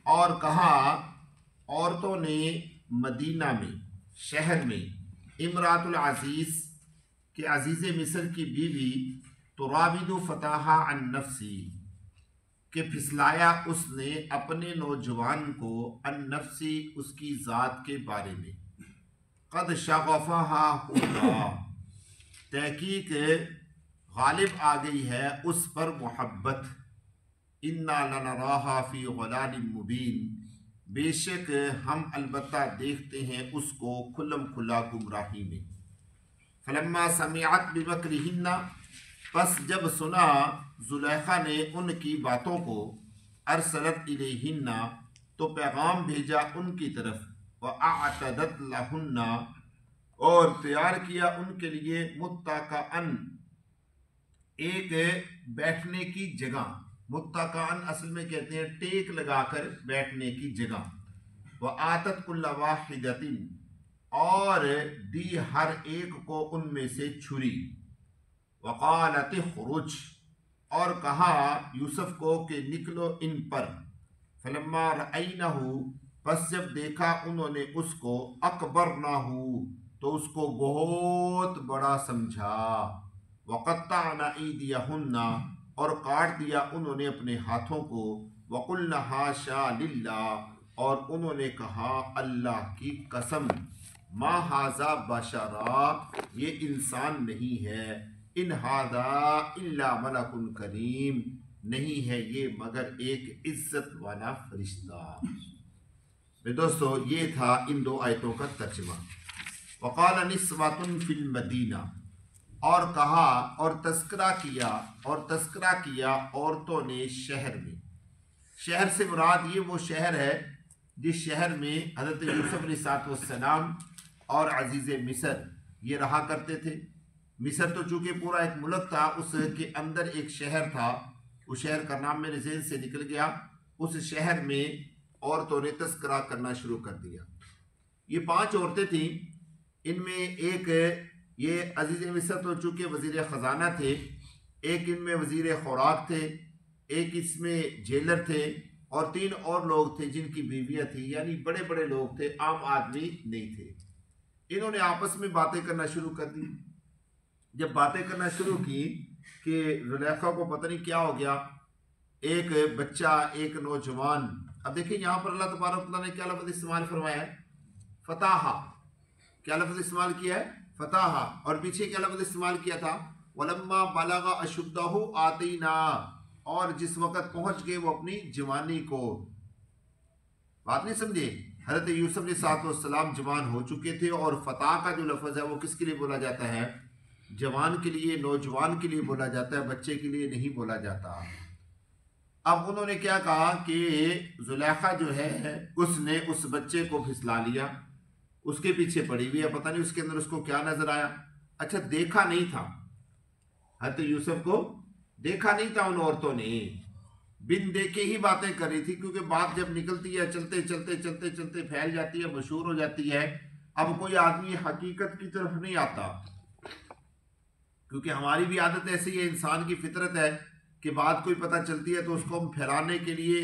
और कहा औरतों ने मदीना में, शहर में, इमरातुल अजीज के अजीज़ मिस्र की बीवी तुराबिदु फताहा अन नफ्सी के फिसलाया उसने अपने नौजवान को अन नफ्सी उसकी ज़ात के बारे में। कद शगफ़हा हुदा, तहकीक गालिब आ गई है उस पर मोहब्बत। इन्ना लनराहा फी ग़लालिम मुबीन, बेशक हम अलबत्ता देखते हैं उसको खुल्लम खुला गुमराही में। फलम्मा समिअत बिमक्रिहिन्ना, बस जब सुना जुलेखा ने उनकी बातों को, अरसलत इलैहिन्ना, तो पैगाम भेजा उनकी तरफ, व अअतदत लहुन्ना, और तैयार किया उनके लिए, मुत्तकअन, एक बैठने की जगह। मुत्तकअन असल में कहते हैं टेक लगाकर बैठने की जगह। व आतत कुल्ला वाहिदतिन, और दी हर एक को उनमें से छुरी। वक़ालत खुरुज, और कहा यूसुफ को कि निकलो इन पर। फलम्मा रअयनहु, बस जब देखा उन्होंने उसको, अकबरनाहु, तो उसको बहुत बड़ा समझा। वक़त्तअना अयदियहुन्ना, और काट दिया उन्होंने अपने हाथों को। वक़ुल्ना हाशा लिल्लाह, और उन्होंने कहा अल्लाह की कसम, मा हाजा बशरा, ये इंसान नहीं है, इन हाजा इल्ला मलकुन करीम, नहीं है ये मगर एक इज्जत वाला फरिश्ता। दोस्तों ये था इन दो आयतों का तर्जुमा। वक़ाल निस्वतुन फिल मदीना, और कहा और तस्करा किया औरतों ने शहर में। शहर से मुराद ये वो शहर है जिस शहर में हज़रत यूसुफ अलैहिस्सलाम और अजीज़ मिस्र ये रहा करते थे। मिस्र तो चूँकि पूरा एक मुल्क था, उसके अंदर एक शहर था, उस शहर का नाम मेरे ज़हन से निकल गया। उस शहर में औरतों ने तस्करा करना शुरू कर दिया। ये 5 औरतें थीं, इनमें एक ये अजीज़ मिस्र तो चूँकि वज़ीर ख़जाना थे, एक इनमें वज़ीर खुराक थे, एक इसमें जेलर थे, और 3 और लोग थे जिनकी बीवियाँ थी, यानी बड़े बड़े लोग थे, आम आदमी नहीं थे। इन्होंने आपस में बातें करना शुरू कर दी। जब बातें करना शुरू की कि जुलेखा को पता नहीं क्या हो गया, एक बच्चा, एक नौजवान। अब देखिए यहाँ पर अल्लाह तबारक व तआला ने क्या लफ्ज़ इस्तेमाल फरमाया है, फताहा। क्या लफ्ज़ इस्तेमाल किया है, फताहा। और पीछे क्या लफ्ज़ इस्तेमाल किया था, वलम्मा बलगा अशुद्धहु आतीना, और जिस वक़्त पहुँच गए वो अपनी जवानी को। बात नहीं समझे, हज़रत यूसुफ अलैहिस्सलाम जवान हो चुके थे, और फताह का जो लफ्ज़ है वो किसके लिए बोला जाता है, जवान के लिए, नौजवान के लिए बोला जाता है, बच्चे के लिए नहीं बोला जाता। अब उन्होंने क्या कहा कि जुलेखा जो है उसने उस बच्चे को फिसला लिया, उसके पीछे पड़ी हुई है, पता नहीं उसके अंदर उसको क्या नजर आया। अच्छा, देखा नहीं था, हज़रत यूसुफ को देखा नहीं था उन औरतों ने, बिन देखे ही बातें कर रही थी, क्योंकि बात जब निकलती है चलते चलते चलते चलते फैल जाती है, मशहूर हो जाती है। अब कोई आदमी हकीकत की तरफ नहीं आता, क्योंकि हमारी भी आदत ऐसी है, इंसान की फितरत है कि बात कोई पता चलती है तो उसको हम फैलाने के लिए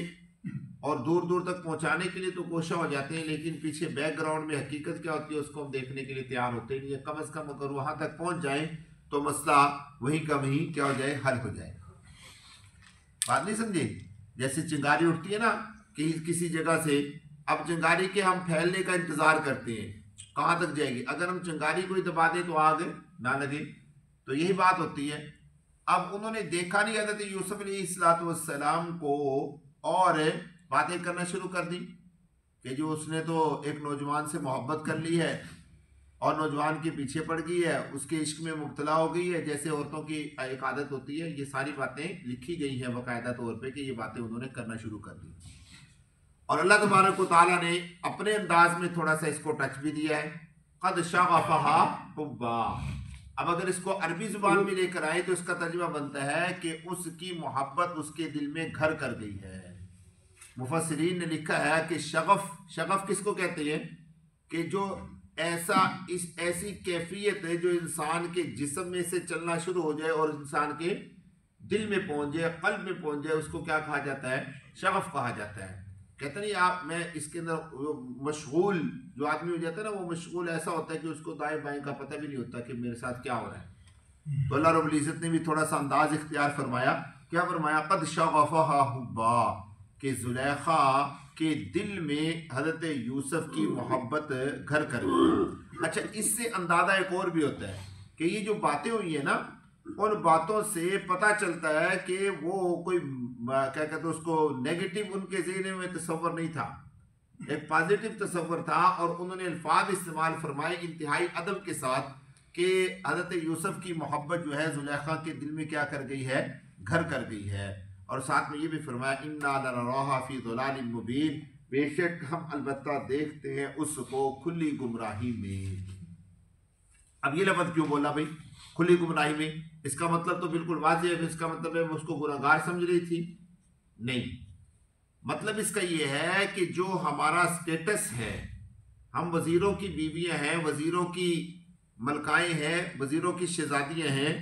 और दूर दूर तक पहुंचाने के लिए तो कोशिश हो जाते हैं, लेकिन पीछे बैकग्राउंड में हकीकत क्या होती है उसको हम देखने के लिए तैयार होते नहीं है। कम अज़ कम अगर वहां तक पहुंच जाए तो मसला वहीं का वहीं क्या हो जाए, हल हो जाए। बात नहीं समझे, जैसे चिंगारी उठती है ना कि किसी जगह से, अब चिंगारी के हम फैलने का इंतजार करते हैं, कहाँ तक जाएगी, अगर हम चिंगारी को ही दबा दें तो आग ना लगे, तो यही बात होती है। अब उन्होंने देखा नहीं हज़रत यूसुफ अलैहिस्सलाम को, और बातें करना शुरू कर दी कि जो उसने तो एक नौजवान से मोहब्बत कर ली है और नौजवान के पीछे पड़ गई है, उसके इश्क में मुब्तला हो गई है, जैसे औरतों की एक आदत होती है। ये सारी बातें लिखी गई हैं बाकायदा तौर पे कि ये बातें उन्होंने करना शुरू कर दी, और अल्लाह तबारक व तआला ने अपने अंदाज में थोड़ा सा इसको टच भी दिया है, क़द शग़फ़हा हुब्बा। अब अगर इसको अरबी जुबान में लेकर आए तो इसका तर्जुमा बनता है कि उसकी मोहब्बत उसके दिल में घर कर गई है। मुफस्सिरीन ने लिखा है कि शगफ किसको कहते हैं, कि जो ऐसी कैफियत है जो इंसान के जिस्म में से चलना शुरू हो जाए और इंसान के दिल में पहुंच जाए, कल्ब में पहुंच जाए, उसको क्या कहा जाता है, शगफ कहा जाता है। कहते नहीं आप, मैं इसके अंदर मशगूल जो आदमी हो जाता है ना, वो मशगूल ऐसा होता है कि उसको दाएं बाएं का पता भी नहीं होता कि मेरे साथ क्या हो रहा है। तो अल्लाह रब्बुल इज़्ज़त ने भी थोड़ा सा अंदाज इख्तियार फरमाया। क्या फरमाया? क़द शग़फ़हा हुब्बा, कि ज़ुलेखा के दिल में हज़रत यूसुफ की मोहब्बत घर कर गई। अच्छा, इससे अंदाज़ा एक और भी होता है कि ये जो बातें हुई है ना, उन बातों से पता चलता है कि वो कोई क्या कहते हैं उसको, नेगेटिव उनके ज़हन में तसव्वुर नहीं था, एक पॉजिटिव तसव्वुर था। और उन्होंने अल्फाज इस्तेमाल फरमाए इंतहाई अदब के साथ कि हज़रत यूसुफ की मोहब्बत जो है ज़ुलेखा के दिल में क्या कर गई है, घर कर गई है। और साथ में ये भी फरमाया इन्ना लनराहा फी ज़लालिम मुबीन, बेशक हम अलबत्ता देखते हैं उसको खुली गुमराही में। अब ये लफ्ज़ क्यों बोला भाई खुली गुमराही में? इसका मतलब तो बिल्कुल वाज़ेह है, इसका मतलब है वो उसको गुनहगार समझ रही थी? नहीं, मतलब इसका ये है कि जो हमारा स्टेटस है, हम वज़ीरों की बीवियां हैं, वज़ीरों की मलकाएं हैं, वज़ीरों की शहजादियां हैं,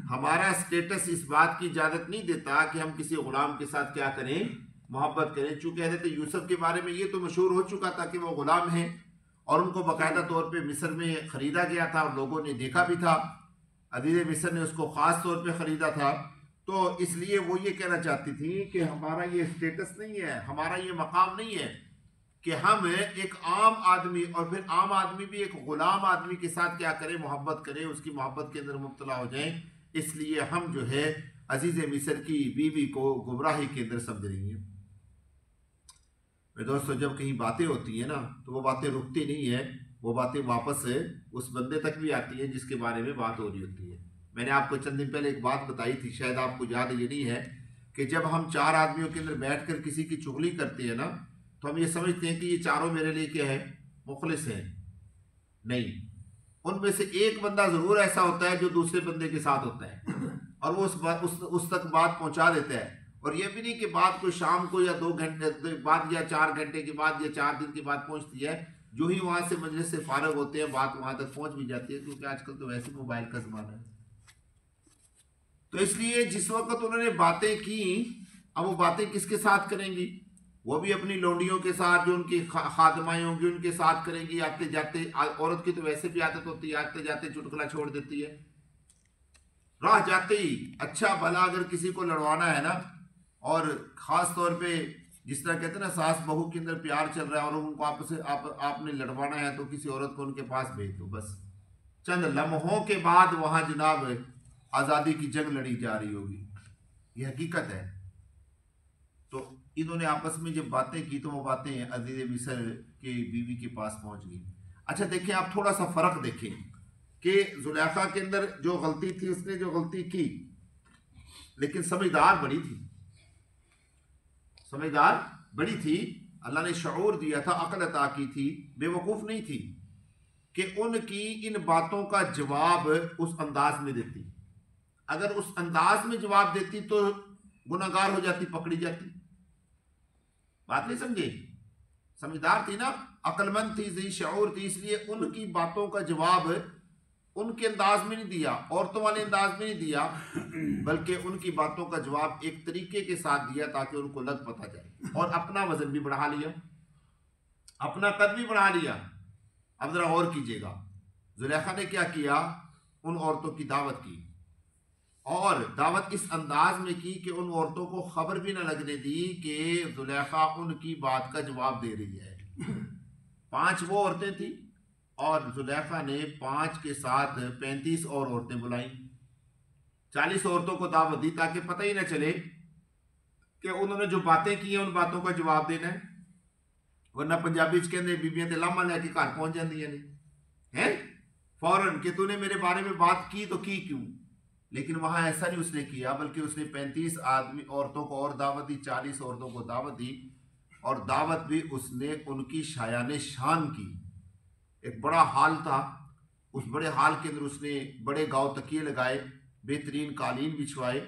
हमारा स्टेटस इस बात की इजाज़त नहीं देता कि हम किसी गुलाम के साथ क्या करें, मोहब्बत करें। चूँकि हज़रत यूसुफ के बारे में ये तो मशहूर हो चुका था कि वो गुलाम हैं और उनको बाकायदा तौर पे मिस्र में ख़रीदा गया था और लोगों ने देखा भी था, अजीज़ मिस्र ने उसको ख़ास तौर पे ख़रीदा था। तो इसलिए वो ये कहना चाहती थी कि हमारा ये स्टेटस नहीं है, हमारा ये मकाम नहीं है कि हम एक आम आदमी, और फिर आम आदमी भी एक ग़ुलाम आदमी के साथ क्या करें, मोहब्बत करें, उसकी मोहब्बत के अंदर मुब्तला हो जाएं। इसलिए हम जो है अजीज़ मिस्र की बीवी को गुमराही के अंदर समझ रही हैं। मेरे दोस्तों, जब कहीं बातें होती हैं ना, तो वो बातें रुकती नहीं है, वो बातें वापस उस बंदे तक भी आती हैं जिसके बारे में बात हो रही होती है। मैंने आपको चंद दिन पहले एक बात बताई थी, शायद आपको याद ये नहीं है, कि जब हम चार आदमियों के अंदर बैठ कर किसी की चुगली करते हैं ना, तो हम ये समझते हैं कि ये चारों मेरे लिए क्या है, मुखलिस हैं। नहीं, उनमें से एक बंदा ज़रूर ऐसा होता है जो दूसरे बंदे के साथ होता है और वो उस तक बात पहुंचा देता है। और ये भी नहीं कि बात को शाम को या 2 घंटे बाद या 4 घंटे के बाद या 4 दिन के बाद पहुंचती है, जो ही वहां से मजलिस से फारग होते हैं बात वहां तक पहुंच भी जाती है, क्योंकि आजकल तो वैसे मोबाइल का ज़माना है। तो इसलिए जिस वक्त उन्होंने बातें की, अब वो बातें किसके साथ करेंगी? वो भी अपनी लौंडियों के साथ, जो उनकी खादमाएं होंगी उनके साथ करेंगी। आते जाते, औरत की तो वैसे भी आदत होती है, आते जाते चुटकुला छोड़ देती है, राह जाते ही अच्छा भला अगर किसी को लड़वाना है ना, और ख़ास तौर पे जिस तरह कहते हैं ना सास बहू के अंदर प्यार चल रहा है और उनको आपने लड़वाना है, तो किसी औरत को उनके पास भेज दो, बस चंद लम्हों के बाद वहाँ जनाब आज़ादी की जंग लड़ी जा रही होगी। ये हकीकत है। तो इन्होंने आपस में जब बातें की तो वो बातें अजीज़ मिस्र की बीवी के पास पहुँच गई। अच्छा देखें, आप थोड़ा सा फ़र्क देखें कि जुलेखा के अंदर जो गलती थी, उसने जो गलती की, लेकिन समझदार बड़ी थी, समझदार बड़ी थी। अल्लाह ने शऊर दिया था, अक्ल अता की थी, बेवकूफ़ नहीं थी कि उनकी इन बातों का जवाब उस अंदाज में देती। अगर उस अंदाज में जवाब देती तो गुनाहगार हो जाती, पकड़ी जाती। बात नहीं समझे? समझदार थी ना, अक्लमंद थी, ज़ी शऊर थी, इसलिए उनकी बातों का जवाब उनके अंदाज में नहीं दिया, औरतों वाले अंदाज में नहीं दिया, बल्कि उनकी बातों का जवाब एक तरीके के साथ दिया ताकि उनको लग पता जाए। और अपना वजन भी बढ़ा लिया, अपना कद भी बढ़ा लिया। अब जरा और कीजिएगा, जुलेखा ने क्या किया, उन औरतों की दावत की, और दावत इस अंदाज में की कि उन औरतों को खबर भी न लगने दी कि जुलेखा उनकी बात का जवाब दे रही है। 5 वो औरतें थी और जुलेखा ने 5 के साथ 35 और औरतें बुलाई, 40 औरतों को दावत दी ताकि पता ही ना चले कि उन्होंने जो बातें की हैं उन बातों का जवाब देना है। वरना पंजाबी कहते बीबियां तो लामा लैके घर पहुंच जांदियां ने, हैं फौरन कि तूने मेरे बारे में बात की तो की क्यों। लेकिन वहां ऐसा नहीं उसने किया, बल्कि उसने 35 आदमी औरतों को और दावत दी, 40 औरतों को दावत दी, और दावत भी उसने उनकी शायाने शान की। एक बड़ा हाल था, उस बड़े हाल के अंदर उसने बड़े गाँव तकिए लगाए, बेहतरीन कालीन बिछवाए,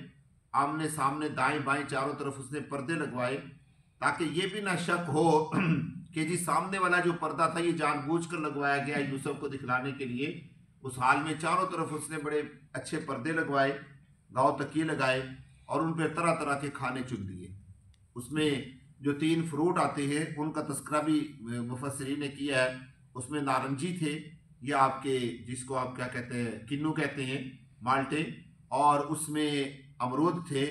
आमने सामने दाएं बाएं चारों तरफ उसने पर्दे लगवाए, ताकि ये भी ना शक हो कि जी सामने वाला जो पर्दा था ये जानबूझकर लगवाया गया यूसुफ को दिखलाने के लिए। उस हाल में चारों तरफ उसने बड़े अच्छे पर्दे लगवाए, गाँव तकिए लगाए, और उन पर तरह तरह के खाने चुन दिए। उसमें जो 3 फ्रूट आते हैं उनका तस्करा भी मुफस्सिरीन ने किया है। उसमें नारंगी थे, या आपके जिसको आप क्या कहते हैं, किन्नू कहते हैं, माल्टे, और उसमें अमरूद थे,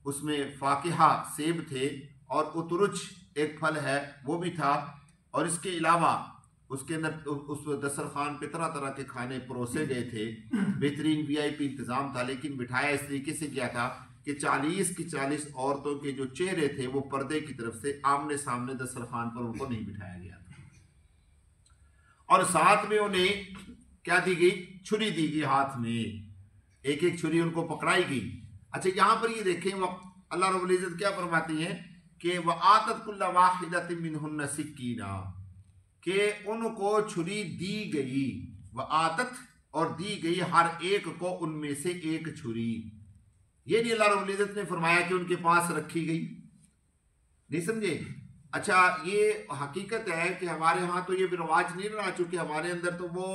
उसमें फाकिहा सेब थे, और उतरुच एक फल है वो भी था। और इसके अलावा उसके अंदर उस दस्तरखान पे तरह तरह के खाने परोसे गए थे। बेहतरीन वीआईपी इंतज़ाम था, लेकिन बिठाया इस तरीके से गया था कि 40 की 40 औरतों के जो चेहरे थे वो पर्दे की तरफ से आमने सामने दस्तरखान पर उनको नहीं बिठाया गया था। और साथ में उन्हें क्या दी गई, छुरी दी गई हाथ में, एक एक छुरी उनको पकड़ाई गई। अच्छा, यहां पर ये देखें वो अल्लाह रब्बुल इज्जत क्या फरमाती हैं कि वह आतत कुल्ला वाहिदतिन मिनहुन्ना सिक्कीना, कि उनको छुरी दी गई, वह आतत और दी गई हर एक को उनमें से एक छुरी। ये नहीं अल्लाह रब्बुल इज्जत ने फरमाया कि उनके पास रखी गई, नहीं समझे। अच्छा, ये हकीकत है कि हमारे यहाँ तो ये भी रवाज नहीं रहा, चूंकि हमारे अंदर तो वो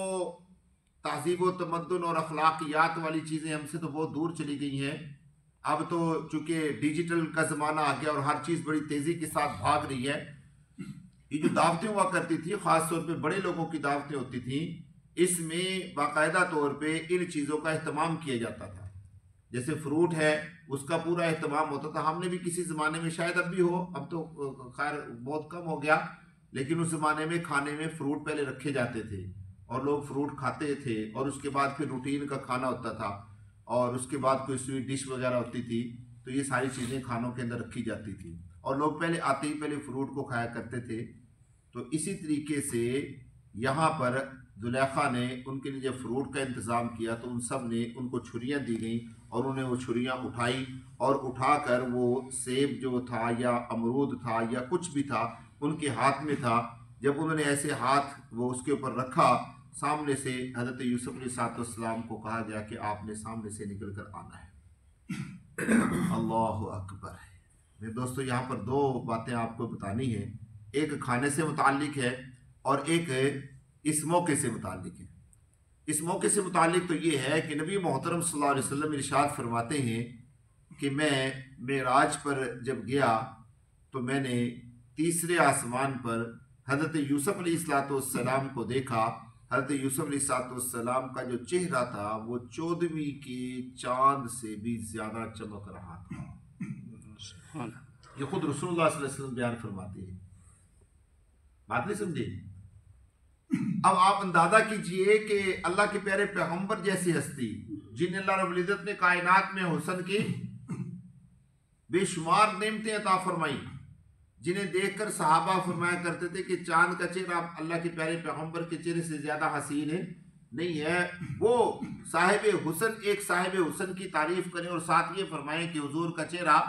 तहजीब व तमद्दुन और अखलाकियात वाली चीज़ें हमसे तो बहुत दूर चली गई हैं। अब तो चूंकि डिजिटल का ज़माना आ गया और हर चीज़ बड़ी तेज़ी के साथ भाग रही है। ये जो दावतें हुआ करती थी, ख़ास तौर पे बड़े लोगों की दावतें होती थी, इसमें बाकायदा तौर पे इन चीज़ों का अहतमाम किया जाता था। जैसे फ्रूट है, उसका पूरा अहतमाम होता था। हमने भी किसी ज़माने में, शायद अब भी हो, अब तो खैर बहुत कम हो गया, लेकिन उस ज़माने में खाने में फ्रूट पहले रखे जाते थे और लोग फ्रूट खाते थे, और उसके बाद फिर रूटीन का खाना होता था, और उसके बाद कोई स्वीट डिश वगैरह होती थी। तो ये सारी चीज़ें खानों के अंदर रखी जाती थी, और लोग पहले आते ही पहले फ्रूट को खाया करते थे। तो इसी तरीके से यहाँ पर जुलेखा ने उनके लिए जब फ्रूट का इंतज़ाम किया तो उन सब ने उनको छुरियाँ दी गई, और उन्हें वो छुरियाँ उठाई, और उठाकर वो सेब जो था या अमरूद था या कुछ भी था उनके हाथ में था। जब उन्होंने ऐसे हाथ वो उसके ऊपर रखा, सामने से हज़रत यूसुफ अलैहिस्सलाम को कहा गया कि आपने सामने से निकल कर आना है। अल्लाहु अकबर। मेरे दोस्तों, यहाँ पर 2 बातें आपको बतानी है, एक खाने से मुताल्लिक है और एक इस मौके से मुताल्लिक है। इस मौके से मुताल्लिक तो ये है कि नबी मोहतरम सल्लल्लाहु अलैहि वसल्लम इरशाद फरमाते हैं कि मैं मेराज पर जब गया तो मैंने तीसरे आसमान पर हज़रत यूसुफ अलैहिस्सलाम को देखा। हज़रत यूसुफ अलैहिस्सलाम का जो चेहरा था वो 14वीं के चांद से भी ज़्यादा चमक रहा था। ये खुद रसूलुल्लाह सल्लल्लाहु अलैहि वसल्लम बयान फरमाते हैं। बात नहीं समझे। अब आप अंदाजा कीजिए कि अल्लाह के प्यारे पैगंबर जैसी हस्ती, जिन्हें अल्लाह रब्बुल इज्जत ने कायनात में हुस्न की बेशुमार नेमतें अता फरमाई, जिन्हें देखकर सहाबा फरमाया करते थे कि चांद का चेहरा अल्लाह के प्यारे पैगंबर के चेहरे से ज्यादा हसीन है नहीं है। वो साहिब हुस्न, एक साहिब हुस्न की तारीफ करें और साथ ये फरमाएं कि हुजूर का चेहरा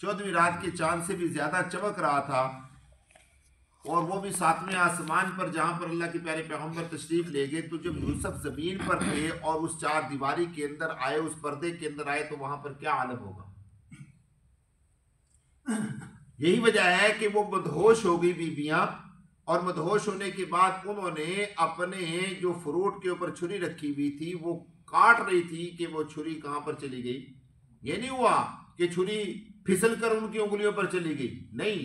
14वीं रात के चांद से भी ज्यादा चमक रहा था, और वो भी 7वें आसमान पर जहां पर अल्लाह के प्यारे पैगंबर तशरीफ ले गए। तो जब यूसुफ जमीन पर थे और उस 4 दीवारी के अंदर आए, उस पर्दे के अंदर आए, तो वहां पर क्या आलम होगा। यही वजह है कि वो मदहोश हो गई बीबियां, और मदहोश होने के बाद उन्होंने अपने जो फ्रूट के ऊपर छुरी रखी हुई थी वो काट रही थी कि वो छुरी कहां पर चली गई। ये नहीं हुआ कि छुरी फिसल कर उनकी उंगलियों पर चली गई, नहीं,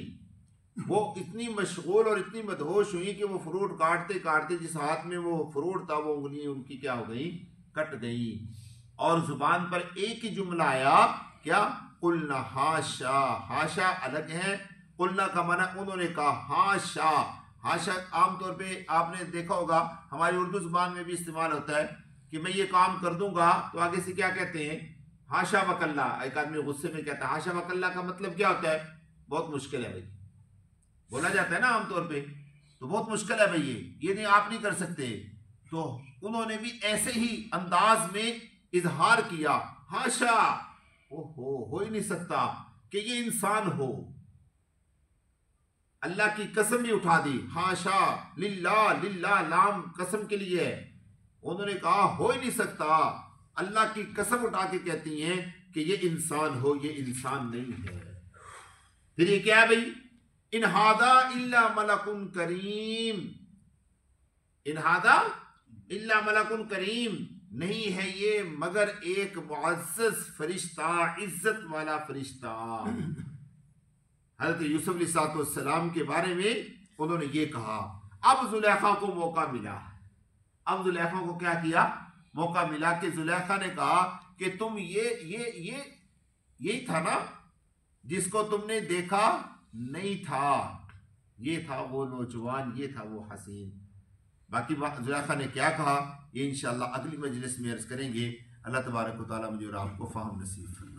वो इतनी मशगूल और इतनी मदहोश हुई कि वो फ्रूट काटते काटते जिस हाथ में वो फ्रूट था वो उंगलियां उनकी क्या हो गई, कट गई, और जुबान पर एक ही जुमला आया, क्या, कुलना हाशा। हाशा अलग है, कुलना का माना उन्होंने कहा हाशा। हाशा आमतौर पे आपने देखा होगा हमारी उर्दू जुबान में भी इस्तेमाल होता है कि मैं ये काम कर दूंगा तो आगे से क्या कहते हैं, हाशा वकल्ला। एक आदमी गुस्से में कहता है हाशा वकल्ला, का मतलब क्या होता है, बहुत मुश्किल है भाई, बोला जाता है ना आमतौर पे, तो बहुत मुश्किल है भाई, ये नहीं, आप नहीं कर सकते। तो उन्होंने भी ऐसे ही अंदाज में इजहार किया, हाशा, ओहो, हो ही नहीं सकता कि ये इंसान हो। अल्लाह की कसम भी उठा दी, हाशा, लिल्ला, लिल्ला लाम कसम के लिए। उन्होंने कहा हो ही नहीं सकता, अल्लाह की कसम उठा के कहती हैं कि ये इंसान हो, ये इंसान नहीं है। फिर ये क्या है भाई, इन हादा इल्ला मलकुन करीम, इन हादा इल्ला मलकुन करीम, नहीं है ये मगर एक मुअज़्ज़ज़ फरिश्ता, इज्जत वाला फरिश्ता। हज़रत यूसुफ अलैहिस्सलाम के बारे में उन्होंने ये कहा। अब जुलेखा को मौका मिला, अब जुलेखा को क्या किया, मौका मिला कि जुलेखा ने कहा कि तुम यही था ना जिसको तुमने देखा नहीं था, ये था वो नौजवान, ये था वो हसीन। बाकी जुलेखा ने क्या कहा ये इंशाअल्लाह अगली मजलिस में अर्ज करेंगे। अल्लाह तबारक व तआला मुझे और आपको फ़हम नसीब फरमाए।